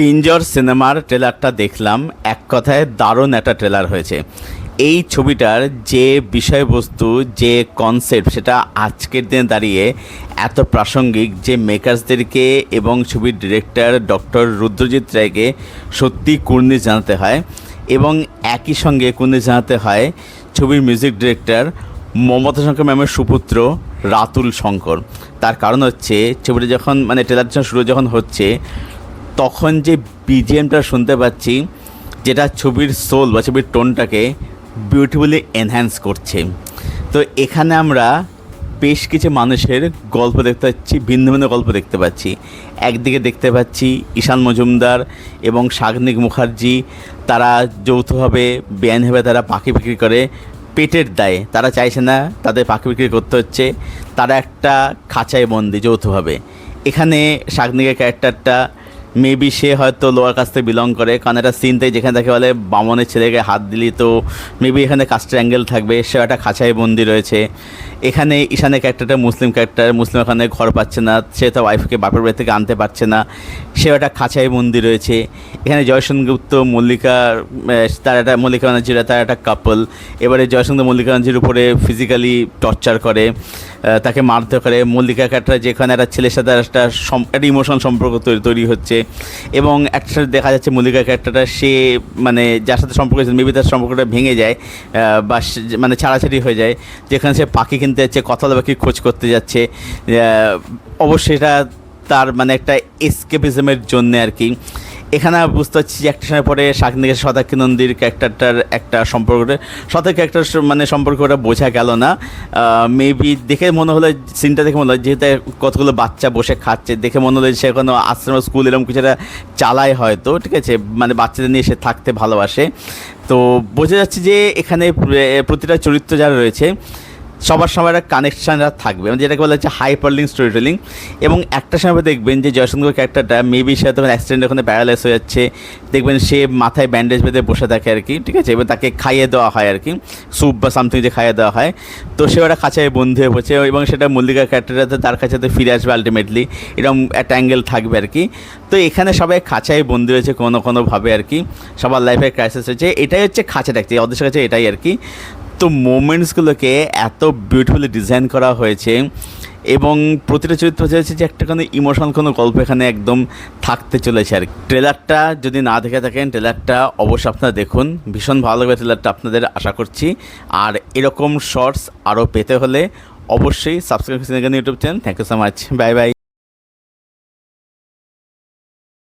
পিঞ্জর সিনেমার ট্রেলারটা দেখলাম, এক কথায় দারুণ একটা ট্রেলার হয়েছে। এই ছবিটার যে বিষয়বস্তু, যে কনসেপ্ট, সেটা আজকের দিনে দাঁড়িয়ে এত প্রাসঙ্গিক যে মেকার্সদেরকে এবং ছবির ডিরেক্টর ডক্টর রুদ্রজিৎ রায়কে সত্যি কুর্নিশ জানাতে হয়। এবং একই সঙ্গে কুর্নিশ জানাতে হয় ছবির মিউজিক ডিরেক্টর মমতা শঙ্কর ম্যামের সুপুত্র রাতুল শঙ্কর। তার কারণ হচ্ছে ছবিটা যখন ট্রেলারটা শুরু যখন হচ্ছে তখন যে বিজিএমটা শুনতে পাচ্ছি, যেটা ছবির সোল বা ছবির টোনটাকে বিউটিফুলি এনহ্যান্স করছে। তো এখানে আমরা বেশ কিছু মানুষের গল্প দেখতে পাচ্ছি, ভিন্ন ভিন্ন গল্প দেখতে পাচ্ছি। একদিকে দেখতে পাচ্ছি ঈশান মজুমদার এবং শাগনিক মুখার্জি, তারা যৌথভাবে বেআইনিভাবে তারা পাখি বিক্রি করে, পেটের দায়ে তারা চাইছে না তাদের পাখি বিক্রি করতে হচ্ছে, তারা একটা খাঁচায় বন্দি যৌথভাবে। এখানে শাগনিকের ক্যারেক্টারটা মেবি সে হয়তো লোয়ার কাস্ট থেকে বিলং করে, কারণ একটা সিন থেকে যেখানে তাকে বলে বামনের ছেলেকে হাত দিলি, তো মেবি এখানে কাস্টের অ্যাঙ্গেল থাকবে, সে একটা খাঁচায় বন্দি রয়েছে। এখানে ঈশানের ক্যারেক্টারটা মুসলিম ক্যারেক্টার, মুসলিম ওখানে ঘর পাচ্ছে না, সে তার ওয়াইফকে বাপের বাড়ি থেকে আনতে পারছে না, সেও একটা খাঁচায় বন্দি রয়েছে। এখানে জয় সেনগুপ্ত মল্লিকা, তার একটা মল্লিকা ব্যানার্জিরা তার একটা কাপল, এবারে জয় সেনগুপ্ত মল্লিকা ব্যানার্জির উপরে ফিজিক্যালি টর্চার করে, তাকে মারতে করে। মল্লিকা ক্যারেক্টার যেখানে একটা ছেলের সাথে একটা ইমোশনাল সম্পর্ক তৈরি হচ্ছে, এবং একটা সাথে দেখা যাচ্ছে মল্লিকা ক্যারেক্টারটা সে যার সাথে সম্পর্ক হয়েছে মেবি তার সম্পর্কটা ভেঙে যায় বা ছাড়াছাড়ি হয়ে যায়, যেখানে সে পাখি কিনতে যাচ্ছে, কতলা পাখি খোঁজ করতে যাচ্ছে। অবশ্যই এটা তার একটা এসকেপিজমের জন্যে আর কি। এখানে বুঝতে পারছি যে একটা সময় পরে শাগনিকের শতাক্ষী নন্দীর ক্যারেক্টারটার একটা সম্পর্কটা, শতাক্ষী ক্যারেক্টার সম্পর্কটা বোঝা গেল না। মেবি দেখে মনে হলো, সিনটা দেখে মনে হলো যেহেতু কতগুলো বাচ্চা বসে খাচ্ছে, দেখে মনে হলো সে কোনো আশ্রম স্কুল এরকম কিছু একটা চালায় হয়তো, ঠিক আছে, বাচ্চাদের নিয়ে সে থাকতে ভালোবাসে। তো বোঝা যাচ্ছে যে এখানে প্রতিটা চরিত্র যারা রয়েছে সবার সময় একটা কানেকশানরা থাকবে, যেটাকে বলা হচ্ছে হাইপারলিঙ্ক স্টোরি টেলিং। এবং একটা সময় দেখবেন যে জয়শঙ্কর ক্যারেক্টারটা মেবি সে তখন অ্যাক্সিডেন্ট ওখানে প্যারালাইজ হয়ে যাচ্ছে, দেখবেন সে মাথায় ব্যান্ডেজ বেঁধে বসে থাকে আর কি, ঠিক আছে, এবার তাকে খাইয়ে দেওয়া হয় আর কি, স্যুপ বা সামথিং যে খাইয়ে দেওয়া হয়। তো সে ওটা খাঁচায় বন্ধু হয়ে পড়ছে এবং সেটা মল্লিকা ক্যারেক্টারটাতে তার কাছে ফিরে আসবে আলটিমেটলি, এরকম একটা অ্যাঙ্গেল থাকবে আর কি। তো এখানে সবাই খাঁচায় বন্দি হয়েছে কোনোভাবে আর কি, সবার লাইফে ক্রাইসিস হয়েছে, এটাই হচ্ছে খাঁচা দেখছে ওদের কাছে, এটাই আর কি। তো মোমেন্টসগুলোকে এত বিউটিফুলি ডিজাইন করা হয়েছে এবং প্রতিটা চরিত্র হয়েছে যে একটা কোনো ইমোশনাল কোনো গল্প এখানে একদম থাকতে চলেছে আর কি। ট্রেলারটা যদি না দেখে থাকেন, ট্রেলারটা অবশ্যই আপনারা দেখুন, ভীষণ ভালো লাগবে ট্রেলারটা আপনাদের, আশা করছি। আর এরকম শর্টস আরও পেতে হলে অবশ্যই সাবস্ক্রাইব করুন YouTube channel. Thank you so much, bye by.